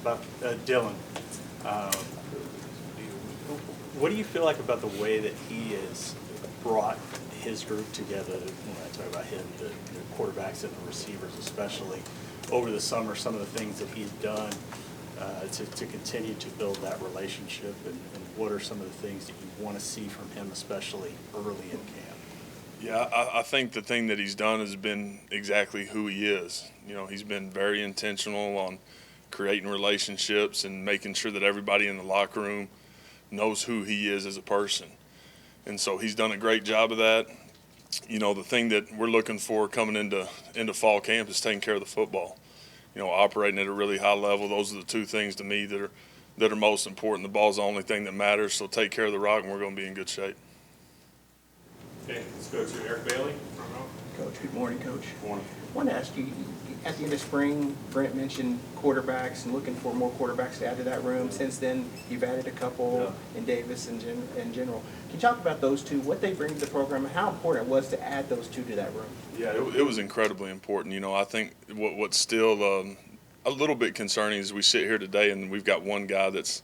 about Dylan. Uh, what do you feel like about the way that he has brought his group together? When I talk about him, the quarterbacks and the receivers especially, over the summer, some of the things that he's done to continue to build that relationship, and what are some of the things that you want to see from him, especially early in camp? Yeah, I think the thing that he's done has been exactly who he is. You know, he's been very intentional on creating relationships and making sure that everybody in the locker room knows who he is as a person. And so he's done a great job of that. You know, the thing that we're looking for coming into fall camp is taking care of the football. You know, operating at a really high level. Those are the two things to me that are most important. The ball's the only thing that matters, so take care of the rock and we're going to be in good shape. Okay, let's go to Eric Bailey, front row. Coach, good morning, Coach. Good morning. I want to ask you, at the end of spring, Brent mentioned quarterbacks and looking for more quarterbacks to add to that room. Since then, you've added a couple in Davis and in general. Can you talk about those two, what they bring to the program, and how important it was to add those two to that room? Yeah, it was incredibly important. You know, I think what's still a little bit concerning is we sit here today and we've got one guy that's,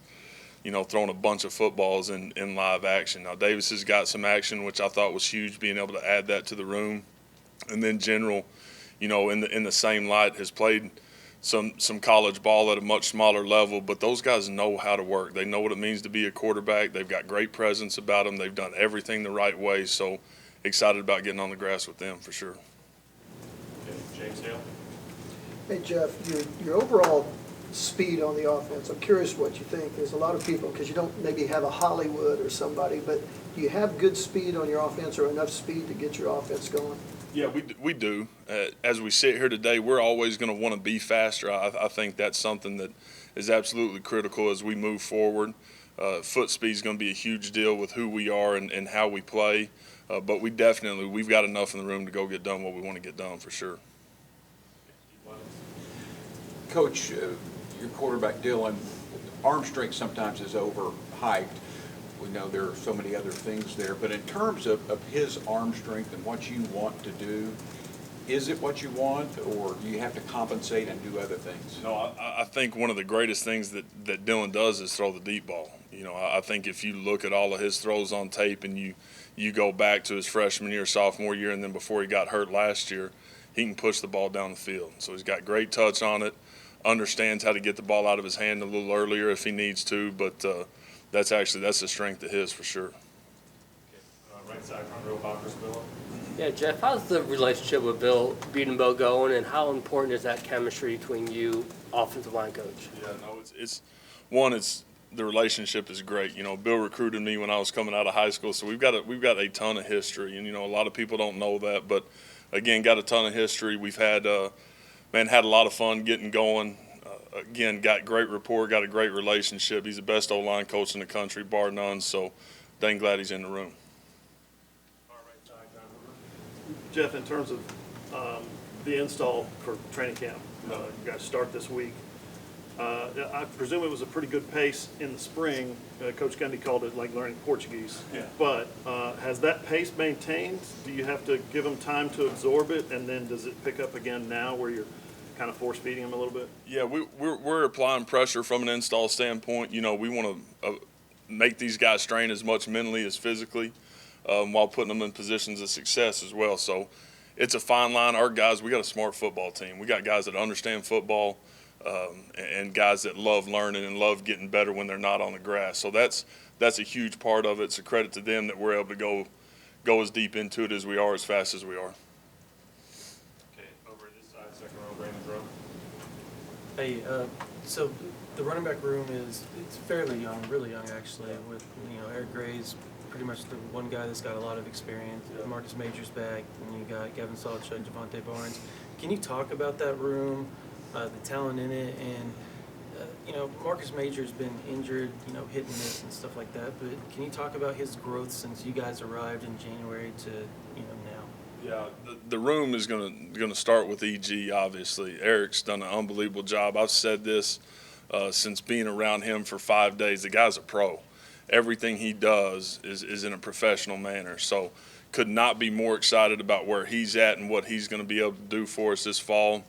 you know, throwing a bunch of footballs in live action. Now, Davis has got some action, which I thought was huge, being able to add that to the room. And then General, you know, in the same light, has played some college ball at a much smaller level, but those guys know how to work. They know what it means to be a quarterback. They've got great presence about them. They've done everything the right way, so excited about getting on the grass with them for sure. Okay, James Hale. Hey, Jeff, your overall speed on the offense, I'm curious what you think. There's a lot of people, because you don't maybe have a Hollywood or somebody, but do you have good speed on your offense or enough speed to get your offense going? Yeah, we do. As we sit here today, we're always going to want to be faster. I think that's something that is absolutely critical as we move forward. Foot speed is going to be a huge deal with who we are and how we play. But we've got enough in the room to go get done what we want to get done for sure. Coach, your quarterback, Dylan, arm strength sometimes is overhyped. We know there are so many other things there, but in terms of his arm strength and what you want to do, is it what you want, or do you have to compensate and do other things? No, I think one of the greatest things that Dylan does is throw the deep ball. You know, I think if you look at all of his throws on tape and you go back to his freshman year, sophomore year, and then before he got hurt last year, he can push the ball down the field. So he's got great touch on it, understands how to get the ball out of his hand a little earlier if he needs to, but that's a strength of his for sure. Okay. Right side, front row, Bob Billa. Yeah, Jeff, how's the relationship with Bill going, and how important is that chemistry between you, offensive line coach? Yeah, no, it's the relationship is great. You know, Bill recruited me when I was coming out of high school, so we've got a ton of history, and you know, a lot of people don't know that, but again, got a ton of history. We've had a lot of fun getting going. Again, got great rapport, got a great relationship. He's the best O-line coach in the country, bar none, so dang glad he's in the room. Jeff, in terms of the install for training camp, you guys start this week. I presume it was a pretty good pace in the spring. Coach Gundy called it like learning Portuguese. Yeah. But has that pace maintained? Do you have to give them time to absorb it, and then does it pick up again now where you're kind of force feeding them a little bit? Yeah, we're applying pressure from an install standpoint. You know, we want to make these guys strain as much mentally as physically, while putting them in positions of success as well. So it's a fine line. Our guys, we got a smart football team. We got guys that understand football, and guys that love learning and love getting better when they're not on the grass. So that's a huge part of it. It's a credit to them that we're able to go as deep into it as we are, as fast as we are. Okay, over this side, second row, Brandon Rowe. Hey, so the running back room it's fairly young, really young actually. With Eric Gray's pretty much the one guy that's got a lot of experience. Marcus Major's back, and you got Gavin Sawchuk, Javante Barnes. Can you talk about that room, the talent in it, and Marcus Major's been injured, hit and miss and stuff like that. But can you talk about his growth since you guys arrived in January to now? Yeah, the room is gonna start with EG. Obviously, Eric's done an unbelievable job. I've said this since being around him for 5 days. The guy's a pro. Everything he does is in a professional manner. So, could not be more excited about where he's at and what he's going to be able to do for us this fall.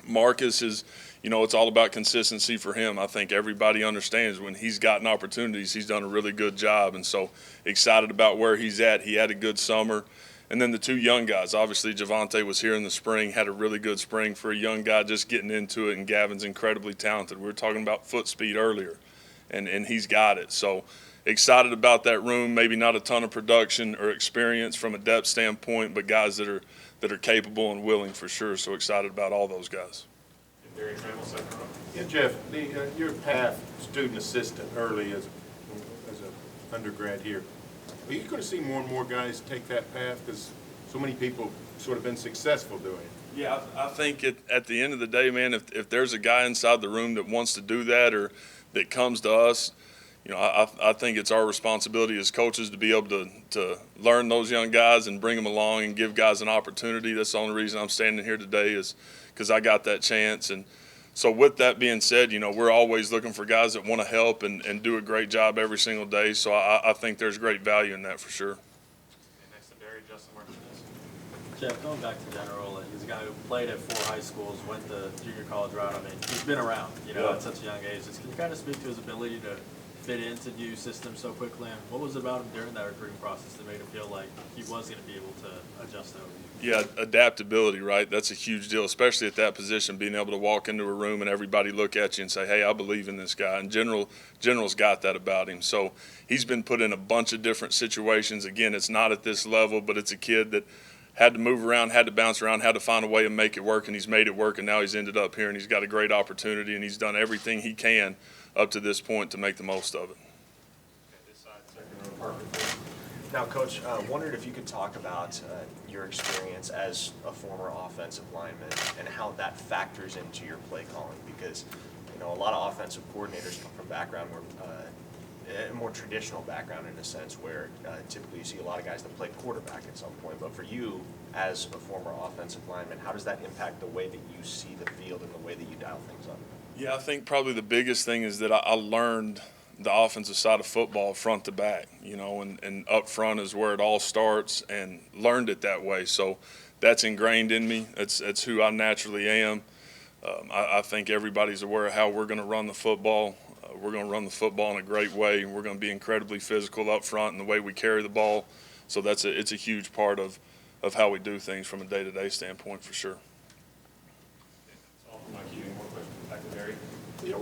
Marcus is, it's all about consistency for him. I think everybody understands when he's gotten opportunities, he's done a really good job. And so excited about where he's at. He had a good summer. And then the two young guys, obviously Javante was here in the spring, had a really good spring for a young guy just getting into it, and Gavin's incredibly talented. We were talking about foot speed earlier, and he's got it. So excited about that room. Maybe not a ton of production or experience from a depth standpoint, but guys that are capable and willing for sure. So excited about all those guys. Barry Trammell, second row. Yeah, Jeff, your path student assistant early as an undergrad here, are you going to see more and more guys take that path because so many people sort of been successful doing it? Yeah, I think at the end of the day, man, if there's a guy inside the room that wants to do that or that comes to us, I think it's our responsibility as coaches to be able to learn those young guys and bring them along and give guys an opportunity. That's the only reason I'm standing here today is because I got that chance. And so with that being said, we're always looking for guys that want to help and do a great job every single day. So I think there's great value in that for sure. Next to Barry, Justin Martinez. Jeff, going back to general, he's a guy who played at 4 high schools, went the junior college route. I mean, he's been around, at such a young age. Can you kind of speak to his ability to fit into new systems so quickly? And what was it about him during that recruiting process that made him feel like he was going to be able to adjust over? Yeah, adaptability, right? That's a huge deal, especially at that position, being able to walk into a room and everybody look at you and say, hey, I believe in this guy. And General's got that about him. So he's been put in a bunch of different situations. Again, it's not at this level, but it's a kid that had to move around, had to bounce around, had to find a way to make it work, and he's made it work, and now he's ended up here, and he's got a great opportunity, and he's done everything he can up to this point to make the most of it. This side, second row, Parker. Now, Coach, wondered if you could talk about your experience as a former offensive lineman and how that factors into your play calling, because a lot of offensive coordinators come from background where a more traditional background in a sense where typically you see a lot of guys that play quarterback at some point. But for you, as a former offensive lineman, how does that impact the way that you see the field and the way that you dial things up? Yeah, I think probably the biggest thing is that I learned the offensive side of football front to back, and up front is where it all starts, and learned it that way. So that's ingrained in me. It's who I naturally am. I think everybody's aware of how we're going to run the football. We're going to run the football in a great way. We're going to be incredibly physical up front in the way we carry the ball. So it's a huge part of how we do things from a day-to-day standpoint for sure. That's all from my queue. Any more questions? Back to Barry. Yeah,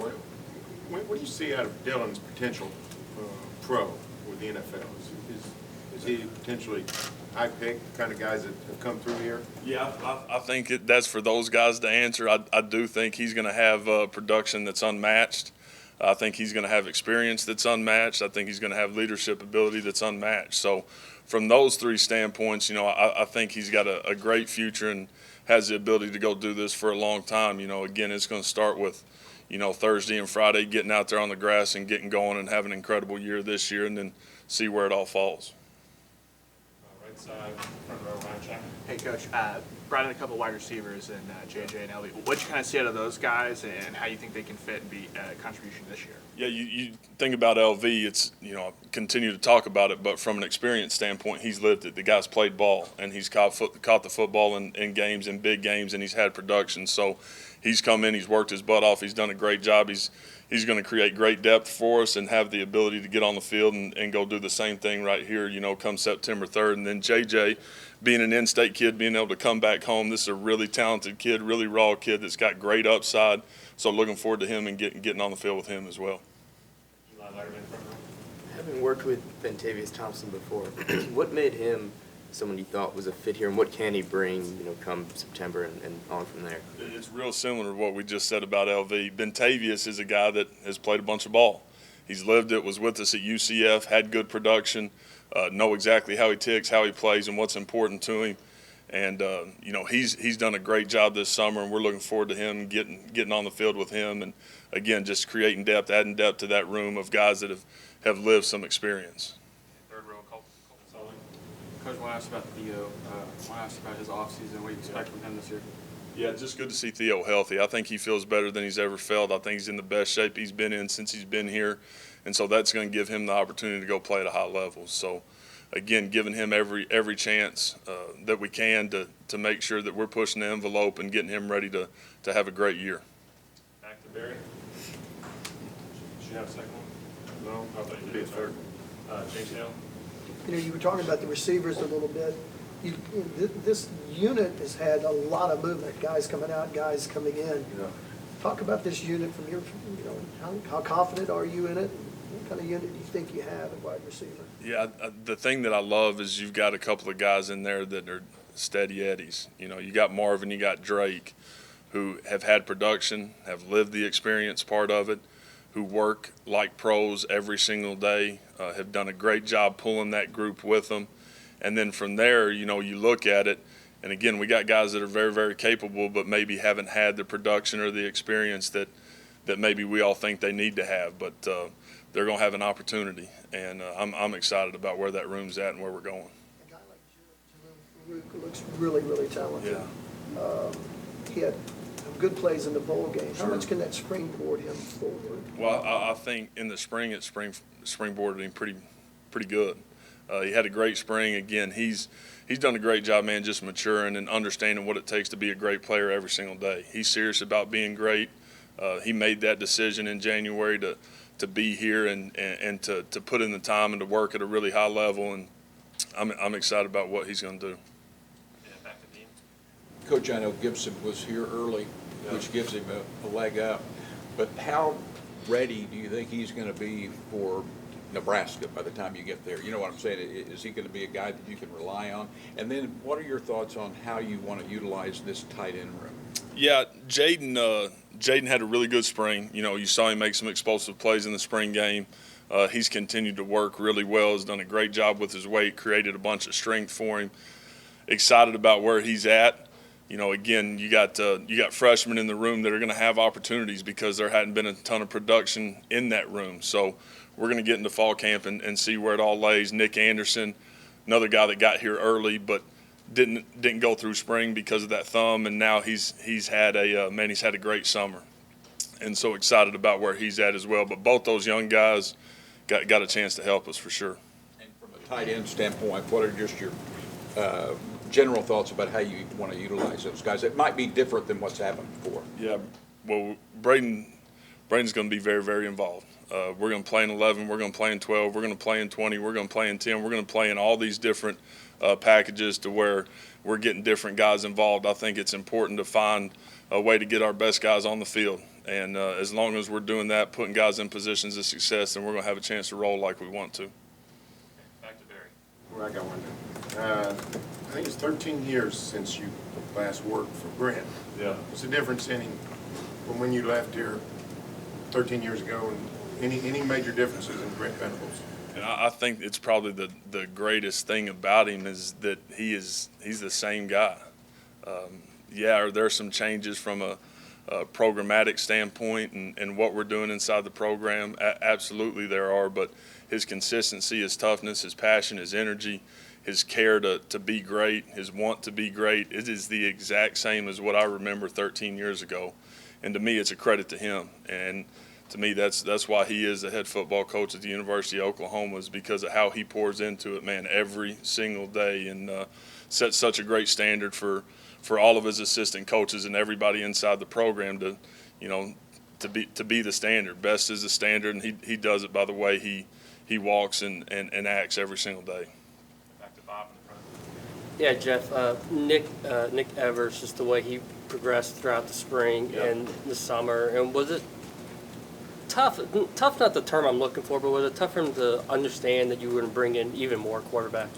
what do you see out of Dylan's potential pro with the NFL? Is he potentially high pick kind of guys that have come through here? Yeah, I think that's for those guys to answer. I do think he's going to have production that's unmatched. I think he's going to have experience that's unmatched. I think he's going to have leadership ability that's unmatched. So from those three standpoints, I think he's got a great future and has the ability to go do this for a long time. Again, it's going to start with, Thursday and Friday, getting out there on the grass and getting going and having an incredible year this year, and then see where it all falls. Right side, front row, Ryan Chapman. Hey, Coach. Brought in a couple wide receivers and JJ and Elby. What you kind of see out of those guys and how you think they can fit and be a contribution this year? Yeah, you think about LV, it's, I continue to talk about it, but from an experience standpoint, he's lived it. The guy's played ball, and he's caught the football in games, in big games, and he's had production. So he's come in, he's worked his butt off, he's done a great job. He's going to create great depth for us and have the ability to get on the field and go do the same thing right here, come September 3rd. And then JJ, being an in-state kid, being able to come back home, this is a really talented kid, really raw kid that's got great upside. So looking forward to him and getting on the field with him as well. Eli Letterman, front row. Having worked with Bentavious Thompson before, what made him someone you thought was a fit here, and what can he bring, come September and on from there? It's real similar to what we just said about LV. Bentavious is a guy that has played a bunch of ball. He's lived it, was with us at UCF, had good production, know exactly how he ticks, how he plays, and what's important to him. And he's done a great job this summer, and we're looking forward to him getting on the field with him, and again, just creating depth, adding depth to that room of guys that have lived some experience. Third row, Colton Sully. Coach, I want to ask about Theo. I want to ask about his offseason, what you expect from him this year. Yeah, just good to see Theo healthy. I think he feels better than he's ever felt. I think he's in the best shape he's been in since he's been here, and so that's going to give him the opportunity to go play at a high level. So, again, giving him every chance that we can to make sure that we're pushing the envelope and getting him ready to have a great year. Barry? Should you have a second one? No, I thought you Be a did. Sorry. James Hill? You know, you were talking about the receivers a little bit. This unit has had a lot of movement, guys coming out, guys coming in. Yeah. Talk about this unit from your, you know, how confident are you in it? What kind of unit do you think you have at wide receiver? Yeah, the thing that I love is you've got a couple of guys in there that are steady eddies. You know, you got Marvin, you got Drake, who have had production, have lived the experience part of it, who work like pros every single day, have done a great job pulling that group with them. And then from there, you know, you look at it, and again, we got guys that are very, very capable, but maybe haven't had the production or the experience that maybe we all think they need to have. But they're going to have an opportunity, and I'm excited about where that room's at and where we're going. A guy like Farouk looks really, really talented. Yeah. He had some good plays in the bowl game. How Sure. much can that springboard him forward? Well, I think in the spring it springboarded him pretty good. He had a great spring. Again, he's done a great job, man, just maturing and understanding what it takes to be a great player every single day. He's serious about being great. He made that decision in January to be here and to put in the time and to work at a really high level, and I'm excited about what he's going to do. Yeah, back to Dean. Coach, I know Gibson was here early, which gives him a leg up. But how ready do you think he's going to be for Nebraska by the time you get there? You know what I'm saying? Is he going to be a guy that you can rely on? And then what are your thoughts on how you want to utilize this tight end room? Yeah, Jaden had a really good spring. You know, you saw him make some explosive plays in the spring game. He's continued to work really well, has done a great job with his weight, created a bunch of strength for him. Excited about where he's at. You know, again, you got freshmen in the room that are going to have opportunities because there hadn't been a ton of production in that room. So we're going to get into fall camp and see where it all lays. Nick Anderson, another guy that got here early but didn't go through spring because of that thumb, and now he's had a great summer, and so excited about where he's at as well. But both those young guys got a chance to help us for sure. And from a tight end standpoint, what are just your general thoughts about how you want to utilize those guys? It might be different than what's happened before. Yeah, well, Braden's going to be very, very involved. We're going to play in 11. We're going to play in 12. We're going to play in 20. We're going to play in 10. We're going to play in all these different packages to where we're getting different guys involved. I think it's important to find a way to get our best guys on the field. And as long as we're doing that, putting guys in positions of success, then we're going to have a chance to roll like we want to. Back to Barry. Well, I got one now. I think it's 13 years since you last worked for Brent. Yeah. What's the difference from when you left here 13 years ago, and any major differences in Brent Venables? And I think it's probably the greatest thing about him is that he's the same guy. Yeah, there are some changes from a programmatic standpoint and what we're doing inside the program. Absolutely there are, but his consistency, his toughness, his passion, his energy, his care to be great, his want to be great, it is the exact same as what I remember 13 years ago. And to me, it's a credit to him. And to me, that's why he is the head football coach at the University of Oklahoma, is because of how he pours into it, man, every single day, and sets such a great standard for all of his assistant coaches and everybody inside the program to be the standard. Best is the standard, and he does it by the way he walks and acts every single day. Back to Bob in the front. Yeah, Jeff, Nick Evers, just the way he progressed throughout the spring and the summer, and was it tough, not the term I'm looking for, but was it tough for him to understand that you were going to bring in even more quarterbacks?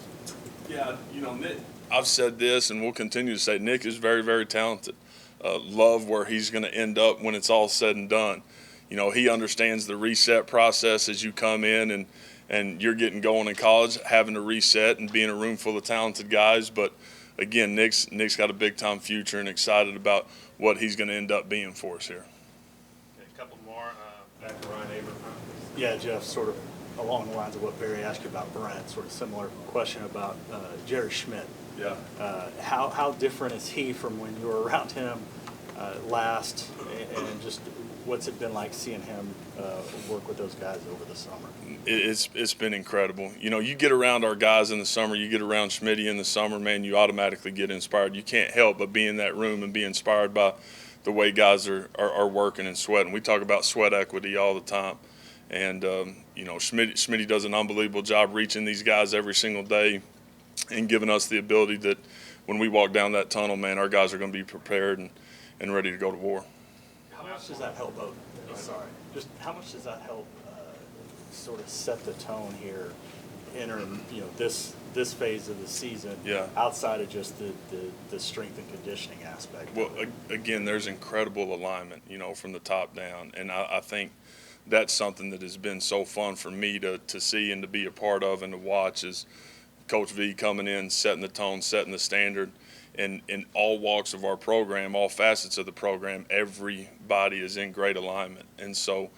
Yeah, Nick, I've said this and we'll continue to say, Nick is very, very talented. Love where he's going to end up when it's all said and done. He understands the reset process as you come in and you're getting going in college, having to reset and being a room full of talented guys. But again, Nick's got a big time future and excited about what he's going to end up being for us here. Okay, a couple more. Back to Ryan Abraham. Yeah, Jeff, sort of along the lines of what Barry asked you about Brent, sort of similar question about Jerry Schmidt. Yeah. How different is he from when you were around him last, and just what's it been like seeing him work with those guys over the summer? It's been incredible. You get around our guys in the summer, you get around Schmidt in the summer, man, you automatically get inspired. You can't help but be in that room and be inspired by the way guys are working and sweating. We talk about sweat equity all the time. And, you know, Schmidt does an unbelievable job reaching these guys every single day and giving us the ability that when we walk down that tunnel, man, our guys are going to be prepared and ready to go to war. How much does that help? Just how much does that help sort of set the tone here, entering this phase of the season? Yeah. Outside of just the strength and conditioning aspect. Well, again, there's incredible alignment, from the top down, and I think that's something that has been so fun for me to see and to be a part of and to watch is Coach V coming in, setting the tone, setting the standard. And in all walks of our program, all facets of the program, everybody is in great alignment. And so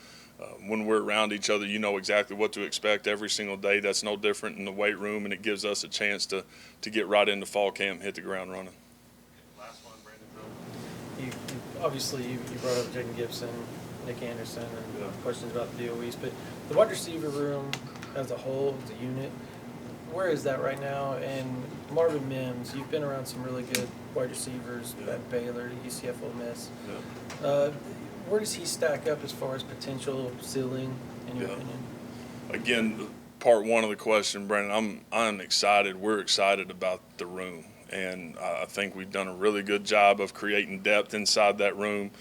when we're around each other, you know exactly what to expect every single day. That's no different in the weight room, and it gives us a chance to get right into fall camp and hit the ground running. Last one, Brandon. Obviously, you brought up Jaden Gibson, Nick Anderson, and questions about the DOEs, but the wide receiver room as a whole, as a unit, where is that right now? And Marvin Mims, you've been around some really good wide receivers at Baylor, UCF, Ole Miss. Where does he stack up as far as potential ceiling, in your opinion? Again, part one of the question, Brandon, I'm excited. We're excited about the room, and I think we've done a really good job of creating depth inside that room.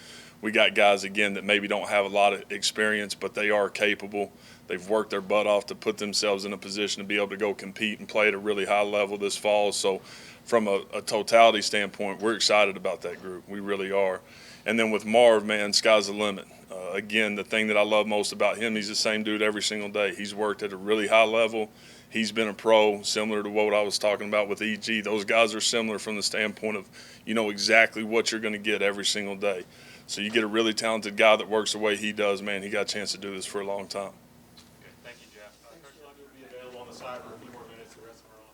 We got guys, again, that maybe don't have a lot of experience, but they are capable. They've worked their butt off to put themselves in a position to be able to go compete and play at a really high level this fall. So from a totality standpoint, we're excited about that group. We really are. And then with Marv, man, sky's the limit. Again, the thing that I love most about him, he's the same dude every single day. He's worked at a really high level. He's been a pro, similar to what I was talking about with EG. Those guys are similar from the standpoint of you know exactly what you're going to get every single day. So you get a really talented guy that works the way he does, man, he got a chance to do this for a long time. Thank you, Jeff. Coach Lebby will be available on the side for a few more minutes. The rest of our